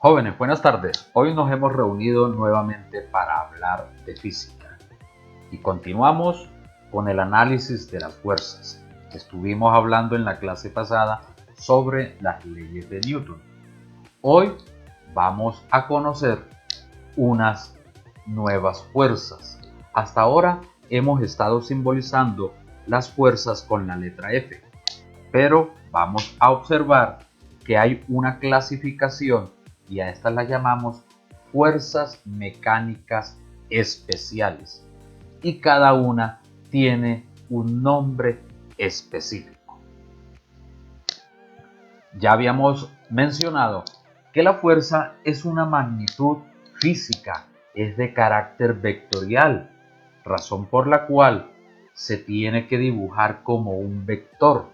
Jóvenes, buenas tardes. Hoy nos hemos reunido nuevamente para hablar de física y continuamos con el análisis de las fuerzas. Estuvimos hablando en la clase pasada sobre las leyes de Newton. Hoy vamos a conocer unas nuevas fuerzas. Hasta ahora hemos estado simbolizando las fuerzas con la letra F, pero vamos a observar que hay una clasificación y a estas las llamamos fuerzas mecánicas especiales y cada una tiene un nombre específico. Ya habíamos mencionado que la fuerza es una magnitud física, es de carácter vectorial, razón por la cual se tiene que dibujar como un vector.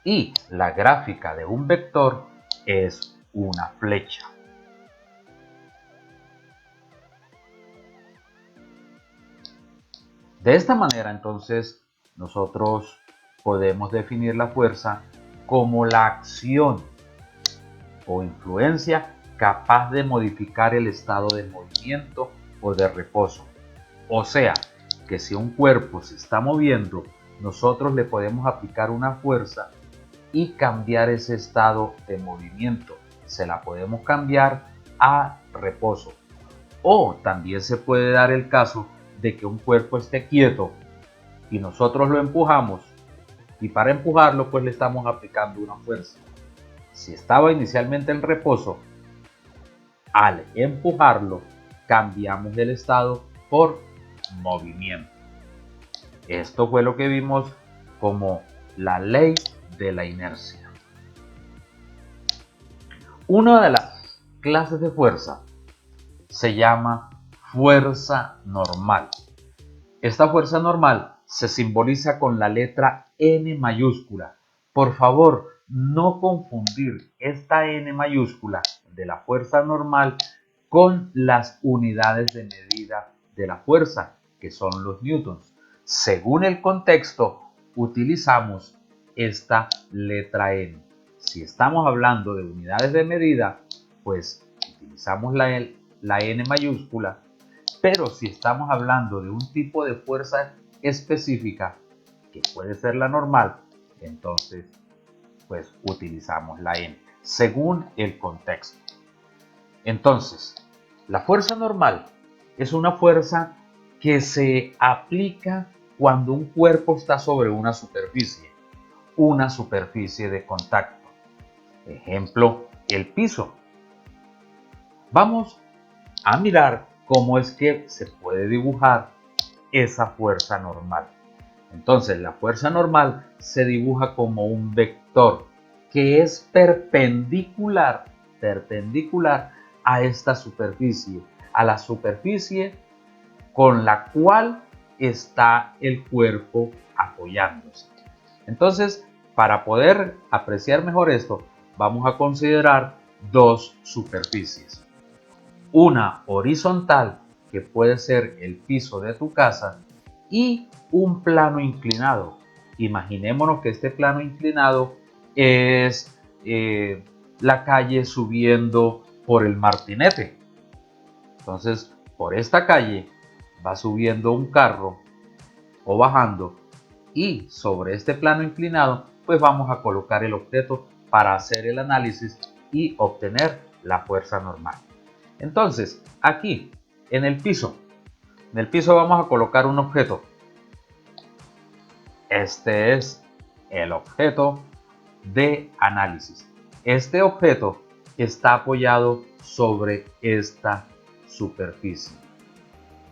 Y la gráfica de un vector es una flecha. De esta manera, entonces, nosotros podemos definir la fuerza como la acción o influencia capaz de modificar el estado de movimiento o de reposo. O sea, que si un cuerpo se está moviendo, nosotros le podemos aplicar una fuerza y cambiar ese estado de movimiento. Se la podemos cambiar a reposo. O también se puede dar el caso de que un cuerpo esté quieto y nosotros lo empujamos, y para empujarlo pues le estamos aplicando una fuerza. Si estaba inicialmente en reposo, al empujarlo cambiamos el estado por movimiento. Esto fue lo que vimos como la ley de la inercia. Una de las clases de fuerza se llama fuerza normal. Esta fuerza normal se simboliza con la letra N mayúscula. Por favor, no confundir esta N mayúscula de la fuerza normal con las unidades de medida de la fuerza, que son los newtons. Según el contexto, utilizamos esta letra N. Si estamos hablando de unidades de medida, pues utilizamos la N mayúscula, pero si estamos hablando de un tipo de fuerza específica, que puede ser la normal, entonces pues utilizamos la N, según el contexto. Entonces, la fuerza normal es una fuerza que se aplica cuando un cuerpo está sobre una superficie de contacto. Ejemplo, el piso. Vamos a mirar cómo es que se puede dibujar esa fuerza normal. Entonces, la fuerza normal se dibuja como un vector que es perpendicular a esta superficie, a la superficie con la cual está el cuerpo apoyándose. Entonces, para poder apreciar mejor esto, vamos a considerar dos superficies. Una horizontal, que puede ser el piso de tu casa, y un plano inclinado. Imaginémonos que este plano inclinado es la calle subiendo por el Martinete. Entonces, por esta calle va subiendo un carro o bajando, y sobre este plano inclinado pues vamos a colocar el objeto para hacer el análisis y obtener la fuerza normal. Entonces, aquí en el piso vamos a colocar un objeto. Este es el objeto de análisis. Este objeto está apoyado sobre esta superficie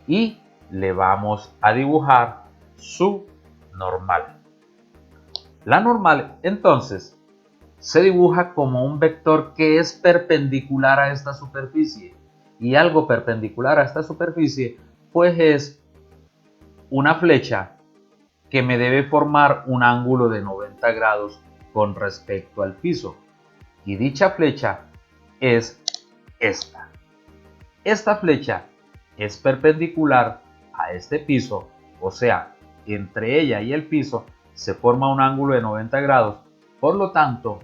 y le vamos a dibujar su normal. La normal, entonces, se dibuja como un vector que es perpendicular a esta superficie, y algo perpendicular a esta superficie pues es una flecha que me debe formar un ángulo de 90 grados con respecto al piso, y dicha flecha es esta. Esta flecha es perpendicular a este piso, o sea, entre ella y el piso se forma un ángulo de 90 grados, por lo tanto,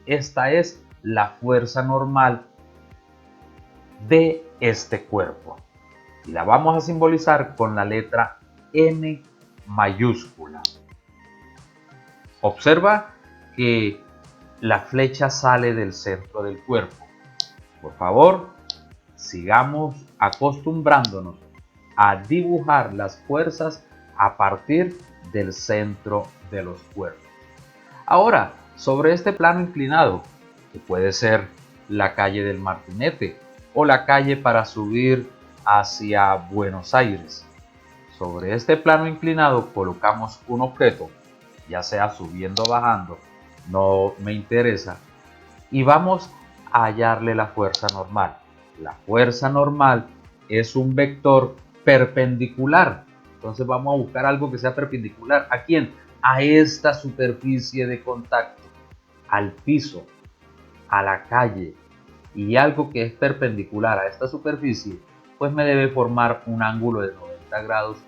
esta es la fuerza normal de este cuerpo. Y la vamos a simbolizar con la letra N mayúscula. Observa que la flecha sale del centro del cuerpo. Por favor, sigamos acostumbrándonos a dibujar las fuerzas a partir del centro de los cuerpos. Ahora, sobre este plano inclinado, que puede ser la calle del Martinete o la calle para subir hacia Buenos Aires. Sobre este plano inclinado colocamos un objeto, ya sea subiendo o bajando, no me interesa, y vamos a hallarle la fuerza normal. La fuerza normal es un vector perpendicular. Entonces vamos a buscar algo que sea perpendicular. ¿A quién? A esta superficie de contacto, al piso, a la calle, y algo que es perpendicular a esta superficie, pues me debe formar un ángulo de 90 grados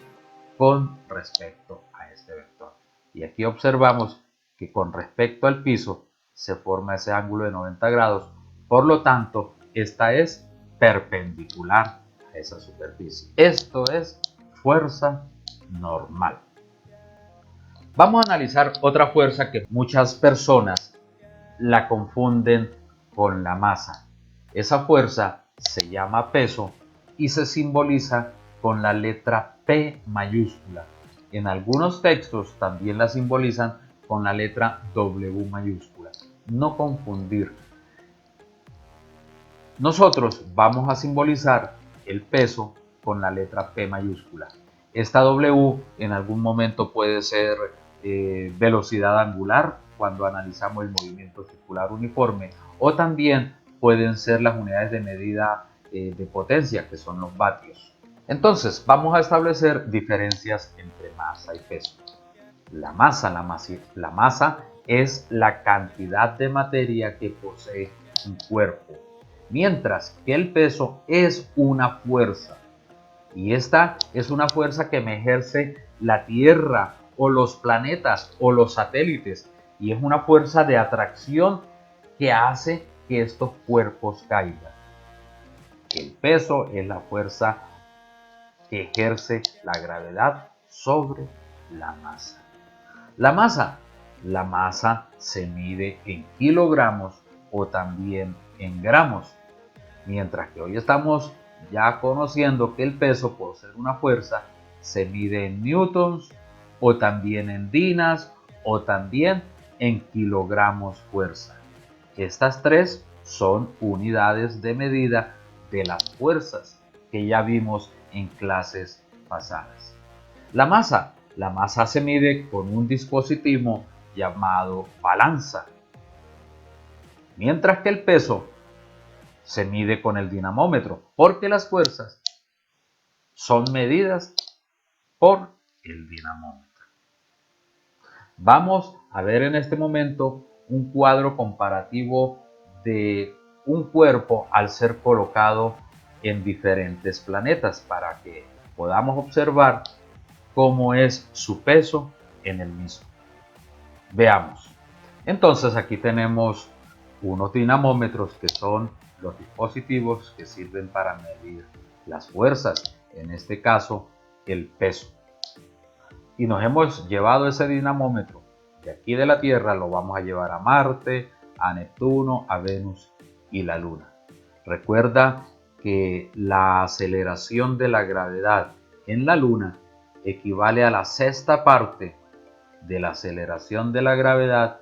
con respecto a este vector. Y aquí observamos que con respecto al piso se forma ese ángulo de 90 grados, por lo tanto, esta es perpendicular a esa superficie. Esto es fuerza normal. Vamos a analizar otra fuerza que muchas personas la confunden con la masa. Esa fuerza se llama peso y se simboliza con la letra P mayúscula. En algunos textos también la simbolizan con la letra W mayúscula. No confundir. Nosotros vamos a simbolizar el peso con la letra P mayúscula. Esta W en algún momento puede ser velocidad angular cuando analizamos el movimiento circular uniforme, o también pueden ser las unidades de medida de potencia, que son los vatios. Entonces vamos a establecer diferencias entre masa y peso. La masa es la cantidad de materia que posee un cuerpo, mientras que el peso es una fuerza. Y esta es una fuerza que me ejerce la Tierra o los planetas o los satélites. Y es una fuerza de atracción que hace que estos cuerpos caigan. El peso es la fuerza que ejerce la gravedad sobre la masa. La masa se mide en kilogramos o también en gramos. Mientras que hoy estamos ya conociendo que el peso, por ser una fuerza, se mide en newtons o también en dinas o también en kilogramos fuerza. Estas tres son unidades de medida de las fuerzas que ya vimos en clases pasadas. La masa se mide con un dispositivo llamado balanza, mientras que el peso se mide con el dinamómetro, porque las fuerzas son medidas por el dinamómetro. Vamos a ver en este momento un cuadro comparativo de un cuerpo al ser colocado en diferentes planetas para que podamos observar cómo es su peso en el mismo. Veamos. Entonces aquí tenemos unos dinamómetros que son los dispositivos que sirven para medir las fuerzas, en este caso el peso. Y nos hemos llevado ese dinamómetro de aquí de la Tierra, lo vamos a llevar a Marte, a Neptuno, a Venus y la Luna. Recuerda que la aceleración de la gravedad en la Luna equivale a la sexta parte de la aceleración de la gravedad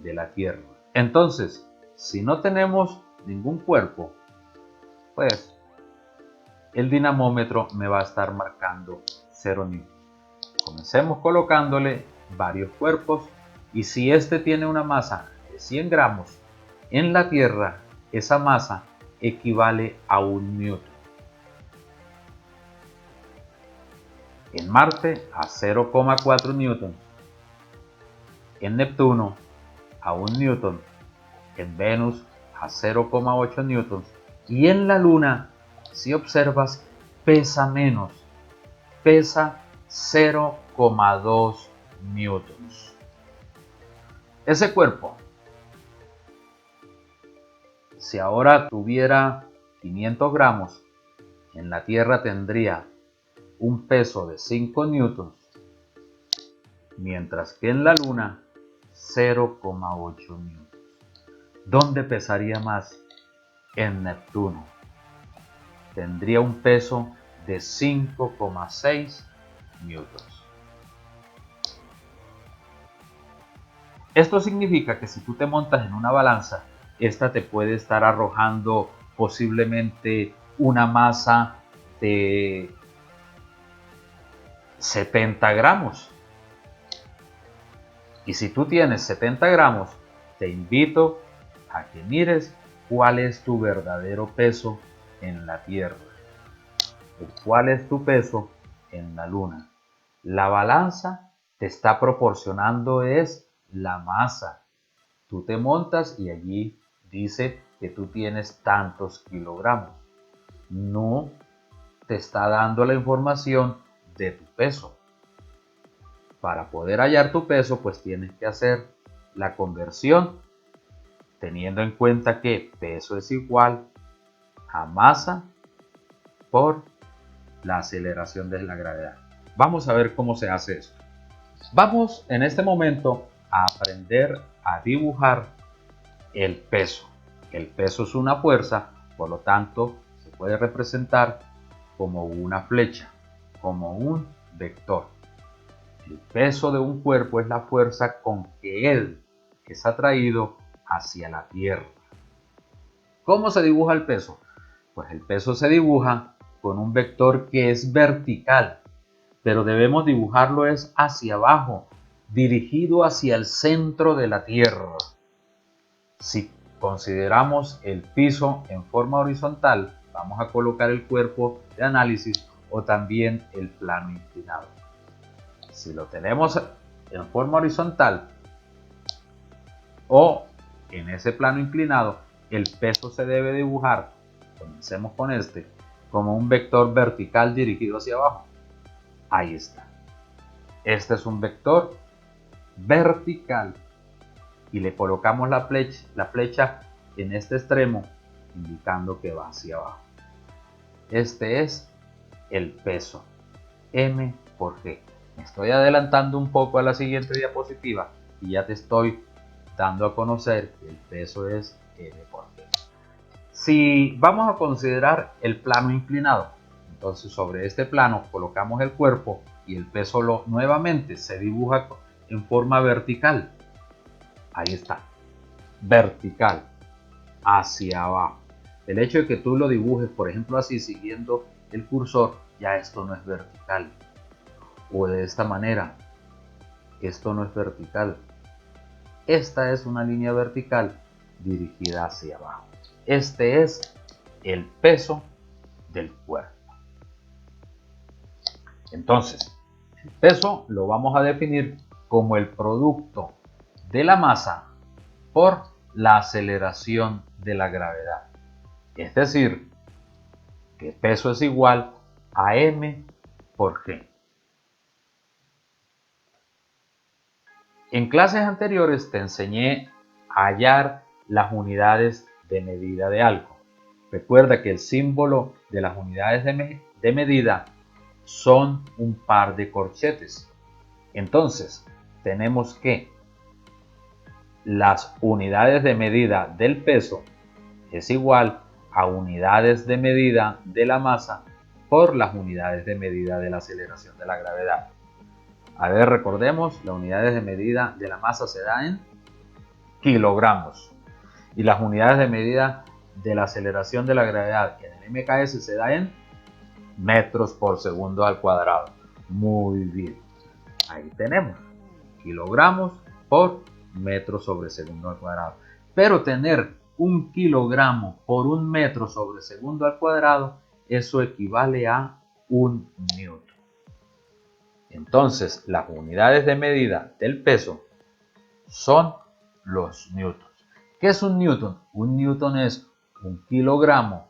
de la Tierra. Entonces, si no tenemos ningún cuerpo, pues el dinamómetro me va a estar marcando 0 newton. Comencemos colocándole varios cuerpos, y si este tiene una masa de 100 gramos, en la Tierra esa masa equivale a 1 newton. En Marte a 0,4 newtons. En Neptuno a 1 newton. En Venus a 0,8 newtons. Y en la Luna, si observas, pesa menos. Pesa 0,2 newtons. Ese cuerpo Si ahora tuviera 500 gramos, en la Tierra tendría un peso de 5 newtons, mientras que en la Luna 0,8 newtons. ¿Dónde pesaría más? En Neptuno. Tendría un peso de 5,6 newtons. Esto significa que si tú te montas en una balanza, esta te puede estar arrojando posiblemente una masa de 70 gramos. Y si tú tienes 70 gramos, te invito a que mires cuál es tu verdadero peso en la Tierra y cuál es tu peso en la Luna. La balanza te está proporcionando es la masa. Tú te montas y allí dice que tú tienes tantos kilogramos. No te está dando la información de tu peso. Para poder hallar tu peso, pues tienes que hacer la conversión teniendo en cuenta que peso es igual a masa por la aceleración de la gravedad. Vamos a ver cómo se hace eso. Vamos en este momento a aprender a dibujar el peso. El peso es una fuerza, por lo tanto se puede representar como una flecha, como un vector. El peso de un cuerpo es la fuerza con que él es atraído hacia la Tierra. ¿Cómo se dibuja el peso? Pues el peso se dibuja con un vector que es vertical, pero debemos dibujarlo es hacia abajo, dirigido hacia el centro de la Tierra. Si consideramos el piso en forma horizontal, vamos a colocar el cuerpo de análisis o también el plano inclinado. Si lo tenemos en forma horizontal o en ese plano inclinado, el peso se debe dibujar, comencemos con este, como un vector vertical dirigido hacia abajo. Ahí está. Este es un vector vertical y le colocamos la flecha en este extremo, indicando que va hacia abajo. Este es el peso, M por G. Me estoy adelantando un poco a la siguiente diapositiva y ya te estoy dando a conocer que el peso es M por G. Si vamos a considerar el plano inclinado, entonces sobre este plano colocamos el cuerpo y el peso nuevamente se dibuja en forma vertical. Ahí está, vertical, hacia abajo. El hecho de que tú lo dibujes, por ejemplo, así siguiendo el cursor, ya esto no es vertical. O de esta manera, esto no es vertical. Esta es una línea vertical dirigida hacia abajo. Este es el peso del cuerpo. Entonces, el peso lo vamos a definir como el producto de la masa por la aceleración de la gravedad. Es decir, que peso es igual a M por G. En clases anteriores te enseñé a hallar las unidades de medida de algo. Recuerda que el símbolo de las unidades de medida son un par de corchetes. Entonces, tenemos que las unidades de medida del peso es igual a unidades de medida de la masa por las unidades de medida de la aceleración de la gravedad. A ver, recordemos, las unidades de medida de la masa se dan en kilogramos y las unidades de medida de la aceleración de la gravedad en el MKS se da en metros por segundo al cuadrado. Muy bien, ahí tenemos kilogramos por metro sobre segundo al cuadrado. Pero tener un kilogramo por un metro sobre segundo al cuadrado, eso equivale a un newton. Entonces, las unidades de medida del peso son los newtons. ¿Qué es un newton? Un newton es un kilogramo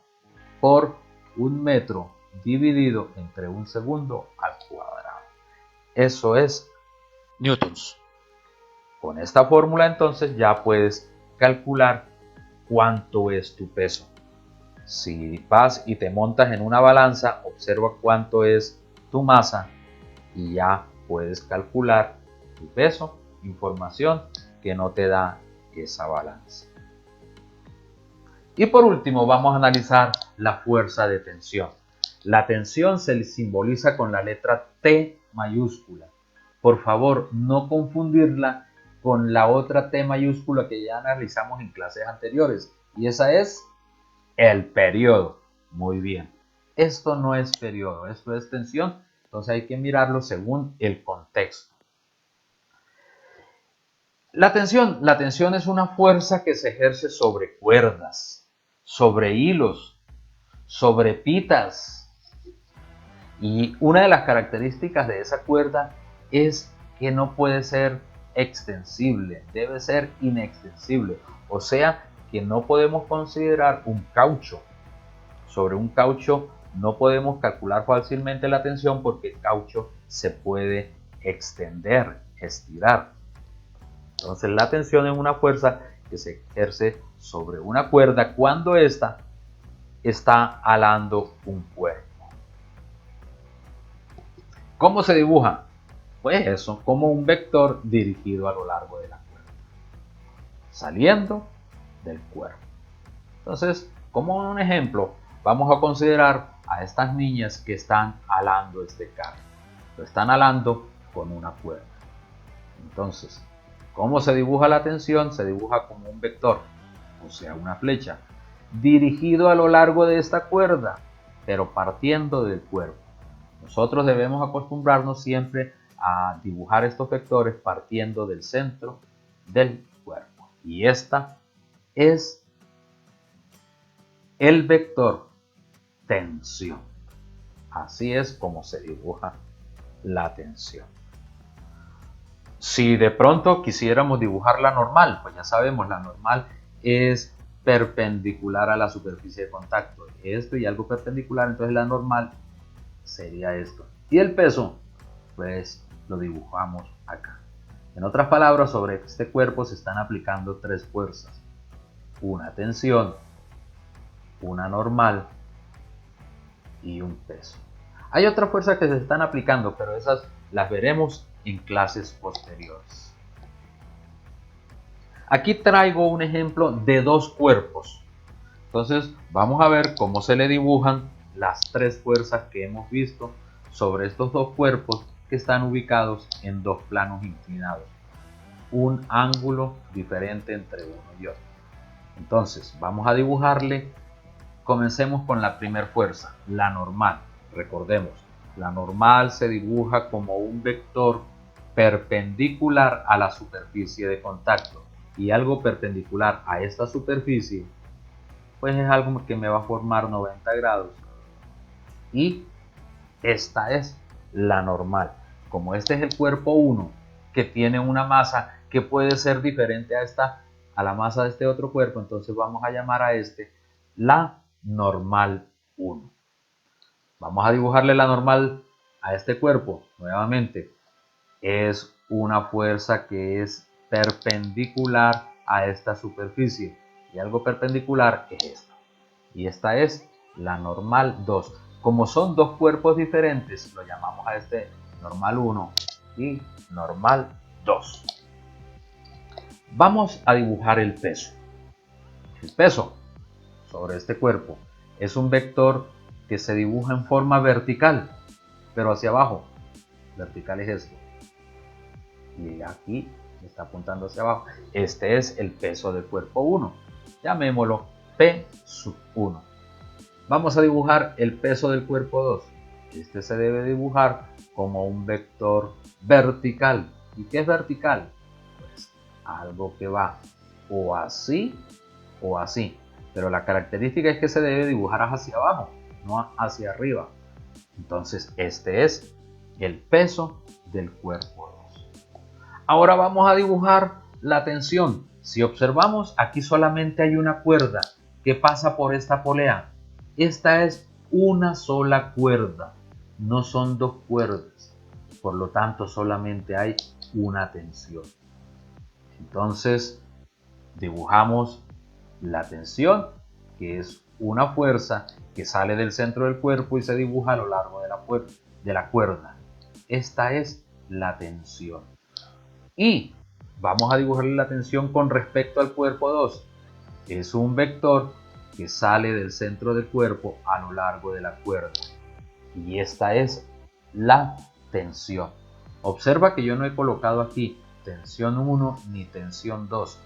por un metro dividido entre un segundo al cuadrado. Eso es newtons. Con esta fórmula entonces ya puedes calcular cuánto es tu peso. Si vas y te montas en una balanza, observa cuánto es tu masa y ya puedes calcular tu peso, información que no te da esa balanza. Y por último vamos a analizar la fuerza de tensión. La tensión se simboliza con la letra T mayúscula. Por favor, no confundirla con la otra T mayúscula que ya analizamos en clases anteriores. Y esa es el periodo. Muy bien. Esto no es periodo, esto es tensión. Entonces hay que mirarlo según el contexto. La tensión es una fuerza que se ejerce sobre cuerdas, sobre hilos, sobre pitas. Y una de las características de esa cuerda es que no puede ser extensible, debe ser inextensible. O sea, que no podemos considerar un caucho. Sobre un caucho no podemos calcular fácilmente la tensión porque el caucho se puede extender, estirar. Entonces la tensión es una fuerza que se ejerce sobre una cuerda cuando ésta está alando un cuerpo. ¿Cómo se dibuja? Pues eso, como un vector dirigido a lo largo de la cuerda, saliendo del cuerpo. Entonces, como un ejemplo, vamos a considerar a estas niñas que están alando este carro. Lo están alando con una cuerda. Entonces, ¿cómo se dibuja la tensión? Se dibuja como un vector, o sea, una flecha, dirigido a lo largo de esta cuerda, pero partiendo del cuerpo. Nosotros debemos acostumbrarnos siempre a dibujar estos vectores partiendo del centro del cuerpo. Y esta es el vector tensión. Así es como se dibuja la tensión. Si de pronto quisiéramos dibujar la normal, pues ya sabemos, la normal es perpendicular a la superficie de contacto. Esto y algo perpendicular, entonces la normal sería esto. Y el peso, pues lo dibujamos acá. En otras palabras, sobre este cuerpo se están aplicando tres fuerzas. Una tensión, una normal y un peso. Hay otras fuerzas que se están aplicando, pero esas las veremos en clases posteriores. Aquí traigo un ejemplo de dos cuerpos. Entonces vamos a ver cómo se le dibujan las tres fuerzas que hemos visto sobre estos dos cuerpos que están ubicados en dos planos inclinados. Un ángulo diferente entre uno y otro. Entonces vamos a dibujarle. Comencemos con la primera fuerza, la normal. Recordemos, la normal se dibuja como un vector perpendicular a la superficie de contacto. Y algo perpendicular a esta superficie, pues es algo que me va a formar 90 grados. Y esta es la normal. Como este es el cuerpo 1, que tiene una masa que puede ser diferente a la masa de este otro cuerpo, entonces vamos a llamar a este la normal 1. Vamos a dibujarle la normal a este cuerpo nuevamente. Es una fuerza que es perpendicular a esta superficie. Y algo perpendicular es esto. Y esta es la normal 2. Como son dos cuerpos diferentes, lo llamamos a este normal 1 y normal 2. Vamos a dibujar el peso. El peso sobre este cuerpo es un vector que se dibuja en forma vertical, pero hacia abajo. Vertical es esto. Y aquí está apuntando hacia abajo. Este es el peso del cuerpo 1. Llamémoslo P1. Vamos a dibujar el peso del cuerpo 2. Este se debe dibujar como un vector vertical. ¿Y qué es vertical? Pues algo que va o así o así. Pero la característica es que se debe dibujar hacia abajo, no hacia arriba. Entonces este es el peso del cuerpo 2. Ahora vamos a dibujar la tensión. Si observamos, aquí solamente hay una cuerda que pasa por esta polea. Esta es una sola cuerda, no son dos cuerdas. Por lo tanto, solamente hay una tensión. Entonces, dibujamos La tensión, que es una fuerza que sale del centro del cuerpo y se dibuja a lo largo de la cuerda. Esta es la tensión. Y vamos a dibujarle la tensión con respecto al cuerpo 2. Es un vector que sale del centro del cuerpo a lo largo de la cuerda. Y esta es la tensión. Observa que yo no he colocado aquí tensión 1 ni tensión 2.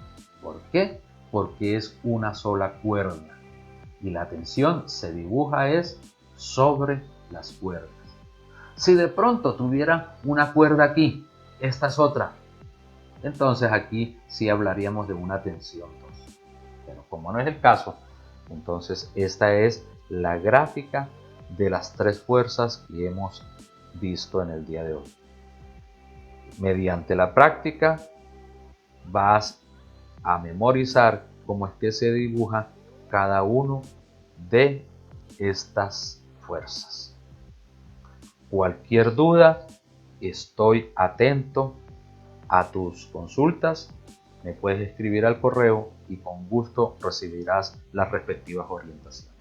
¿Por qué? Porque es una sola cuerda. Y la tensión se dibuja es sobre las cuerdas. Si de pronto tuviera una cuerda aquí, esta es otra, entonces aquí sí hablaríamos de una tensión 2. Pero como no es el caso, entonces esta es la gráfica de las tres fuerzas que hemos visto en el día de hoy. Mediante la práctica vas a memorizar cómo es que se dibuja cada uno de estas fuerzas. Cualquier duda, estoy atento a tus consultas. Me puedes escribir al correo y con gusto recibirás las respectivas orientaciones.